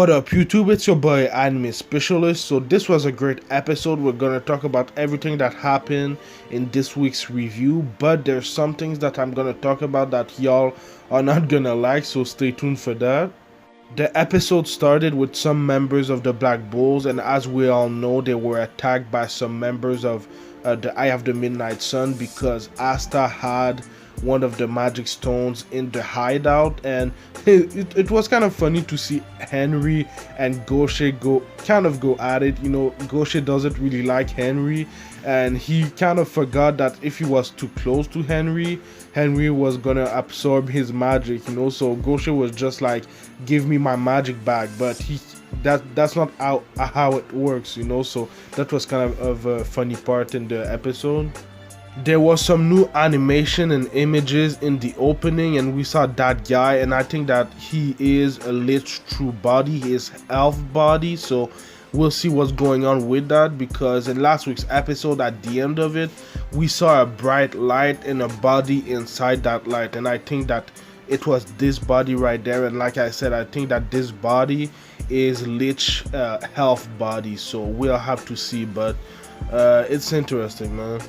What up YouTube, it's your boy Anime Specialist. So this was a great episode. We're gonna talk about everything that happened in this week's review, but there's some things that I'm gonna talk about that y'all are not gonna like, so stay tuned for that. The episode started with some members of the Black Bulls, and as we all know, they were attacked by some members of the Eye of the Midnight Sun because Asta had one of the magic stones in the hideout, and it was kind of funny to see Henry and Gaucher go at it. You know, Gaucher doesn't really like Henry, and he kind of forgot that if he was too close to Henry was gonna absorb his magic, you know. So Gaucher was just like, give me my magic back, but that's not how it works, you know. So that was kind of a funny part in the episode. There was some new animation and images in the opening, and we saw that guy, and I think that he is a Litch true body, his elf body. So we'll see what's going on with that, because in last week's episode, at the end of it, we saw a bright light and a body inside that light, and I think that it was this body right there. And like I said, I think that this body is Litch health body, so we'll have to see, but it's interesting, man.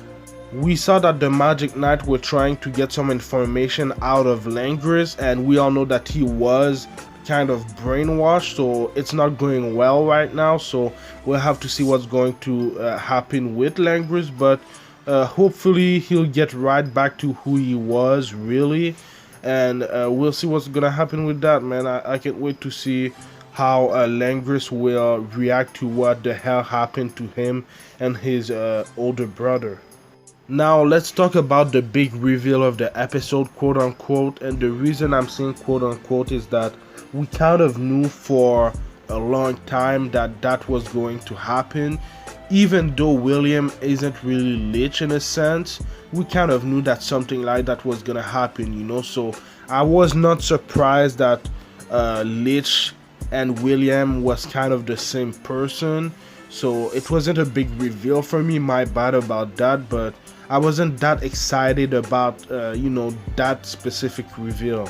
We saw that the Magic Knight were trying to get some information out of Langris, and we all know that he was kind of brainwashed, so it's not going well right now. So we'll have to see what's going to happen with Langris, but hopefully he'll get right back to who he was really, and we'll see what's gonna happen with that, man. I can't wait to see how Langris will react to what the hell happened to him and his older brother. Now let's talk about the big reveal of the episode, quote unquote, and the reason I'm saying quote unquote is that we kind of knew for a long time that that was going to happen. Even though William isn't really Litch in a sense, we kind of knew that something like that was gonna happen, you know. So I was not surprised that Litch and William was kind of the same person. So it wasn't a big reveal for me, my bad about that, but I wasn't that excited about you know, that specific reveal.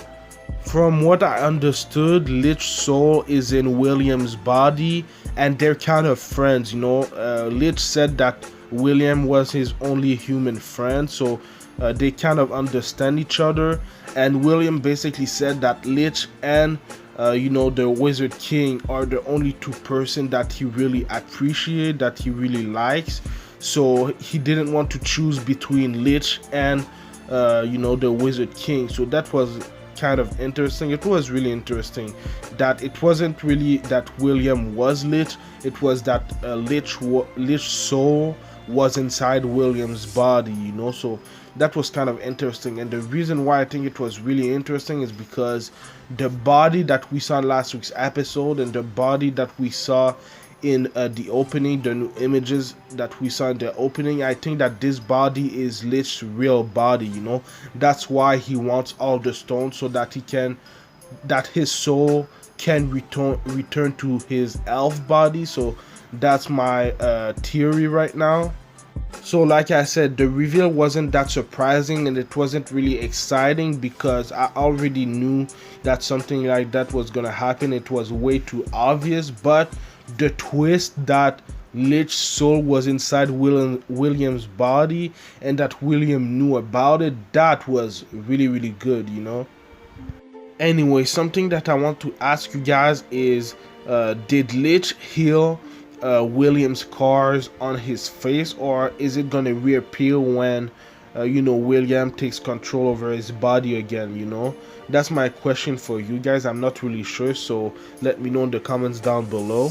From what I understood, Litch's soul is in William's body, and they're kind of friends, you know. Litch said that William was his only human friend, so they kind of understand each other. And William basically said that Litch and you know, the Wizard King are the only two person that he really appreciates, that he really likes. So he didn't want to choose between Litch and you know, the Wizard King. So that was kind of interesting. It was really interesting that it wasn't really that William was Litch, it was that Litch's soul was inside William's body, you know. So that was kind of interesting, and the reason why I think it was really interesting is because the body that we saw in last week's episode and the body that we saw in the opening, the new images that we saw in the opening, I think that this body is Litch's real body, you know. That's why he wants all the stones, so that his soul can return to his elf body. So that's my theory right now. So like I said, the reveal wasn't that surprising, and it wasn't really exciting because I already knew that something like that was gonna happen. It was way too obvious, but the twist that Litch's soul was inside William's body and that William knew about it, that was really, really good, you know. Anyway, something that I want to ask you guys is, did Litch heal William's scars on his face, or is it gonna reappear when you know, William takes control over his body again, you know? That's my question for you guys. I'm not really sure, so let me know in the comments down below.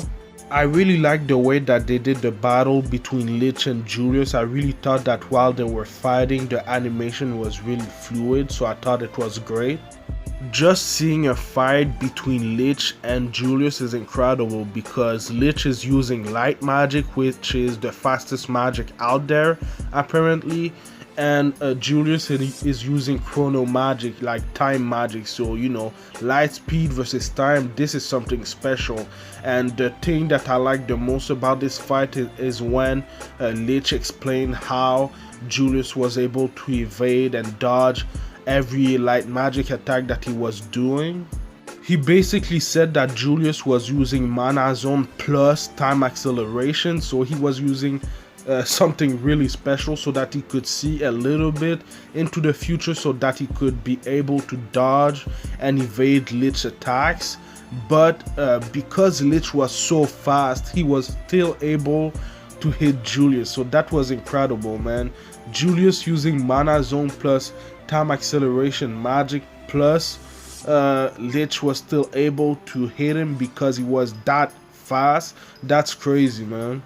I really like the way that they did the battle between Litch and Julius. I really thought that while they were fighting, the animation was really fluid, so I thought it was great. Just seeing a fight between Litch and Julius is incredible because Litch is using light magic, which is the fastest magic out there apparently, and Julius is using chrono magic, like time magic. So you know, light speed versus time, this is something special. And the thing that I like the most about this fight is when Litch explained how Julius was able to evade and dodge every light magic attack that he was doing. He basically said that Julius was using mana zone plus time acceleration, so he was using something really special so that he could see a little bit into the future, so that he could be able to dodge and evade Litch attacks. But because Litch was so fast, he was still able to hit Julius, so that was incredible, man. Julius using mana zone plus time acceleration magic plus Litch was still able to hit him because he was that fast. That's crazy, man.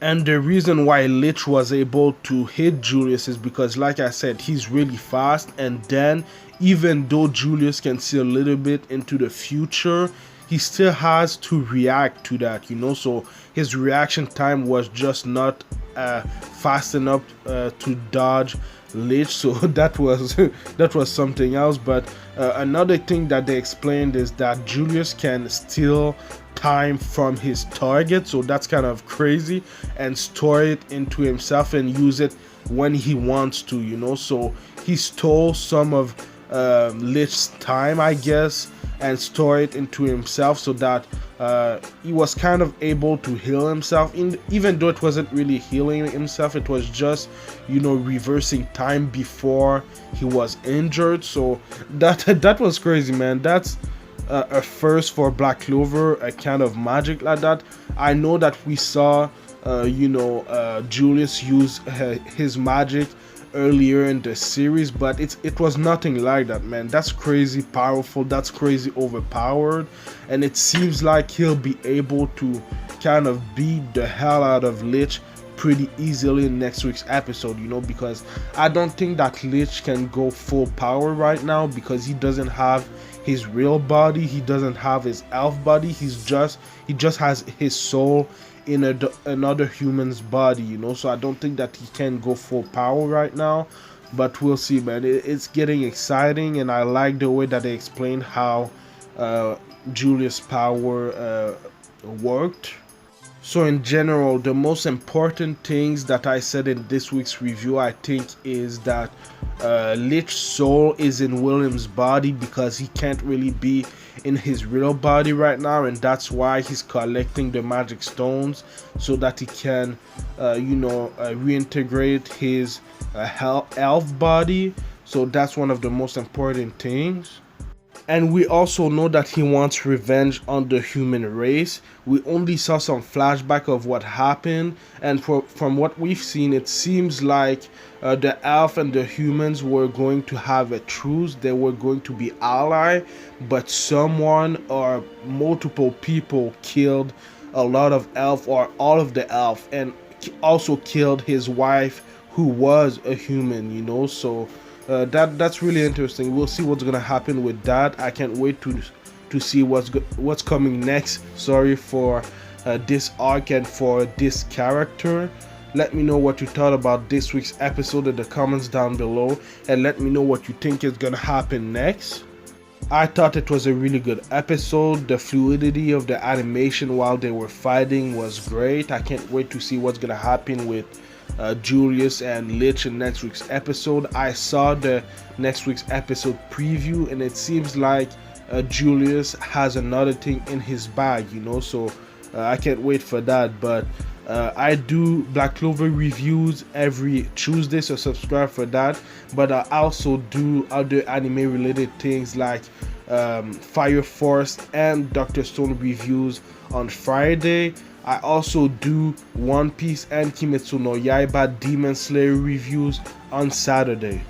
And the reason why Litch was able to hit Julius is because, like I said, he's really fast, and then even though Julius can see a little bit into the future, he still has to react to that, you know, so his reaction time was just not fast enough to dodge Litch, so that was something else. But another thing that they explained is that Julius can steal time from his target, so that's kind of crazy, and store it into himself and use it when he wants to, you know. So he stole some of Litch's time, I guess, and store it into himself, so that he was kind of able to heal himself, even though it wasn't really healing himself, it was just, you know, reversing time before he was injured. So that was crazy, man. That's a first for Black Clover, a kind of magic like that. I know that we saw Julius use his magic earlier in the series, but it was nothing like that, man. That's crazy powerful, that's crazy overpowered, and it seems like he'll be able to kind of beat the hell out of Litch pretty easily in next week's episode, you know, because I don't think that Litch can go full power right now, because he doesn't have his real body, he doesn't have his elf body, he just has his soul in another human's body, you know. So I don't think that he can go full power right now, but we'll see, man. It's getting exciting, and I like the way that they explain how Julius' power worked. So in general, the most important things that I said in this week's review, I think, is that Litch's soul is in William's body, because he can't really be in his real body right now, and that's why he's collecting the magic stones, so that he can reintegrate his elf body. So that's one of the most important things. And we also know that he wants revenge on the human race. We only saw some flashback of what happened, and from what we've seen, it seems like the elf and the humans were going to have a truce. They were going to be ally, but someone or multiple people killed a lot of elf, or all of the elf, and also killed his wife, who was a human, you know. So that's really interesting. We'll see what's gonna happen with that. I can't wait to see what's coming next. Sorry for this arc and for this character. Let me know what you thought about this week's episode in the comments down below, and let me know what you think is gonna happen next. I thought it was a really good episode. The fluidity of the animation while they were fighting was great. I can't wait to see what's gonna happen with Julius and Litch in next week's episode. I saw the next week's episode preview, and it seems like Julius has another thing in his bag, you know, so I can't wait for that. But I do Black Clover reviews every Tuesday, so subscribe for that. But I also do other anime related things like Fire Force and Dr. Stone reviews on Friday. I also do One Piece and Kimetsu no Yaiba Demon Slayer reviews on Saturday.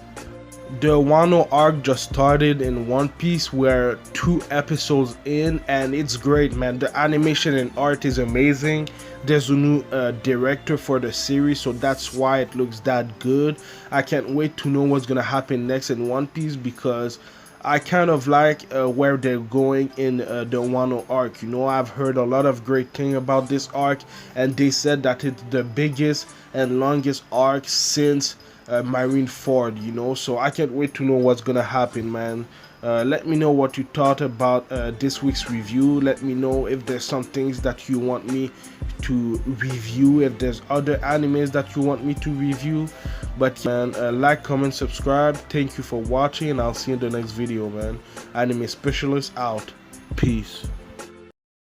The Wano arc just started in One Piece. We're 2 episodes in, and it's great, man. The animation and art is amazing. There's a new director for the series, so that's why it looks that good. I can't wait to know what's gonna happen next in One Piece, because I kind of like where they're going in the Wano arc. You know, I've heard a lot of great things about this arc, and they said that it's the biggest and longest arc since Marineford, you know. So I can't wait to know what's gonna happen, man. Let me know what you thought about this week's review. Let me know if there's some things that you want me to review, if there's other animes that you want me to review. But man, like, comment, subscribe. Thank you for watching, and I'll see you in the next video, man. Anime Specialist out. Peace.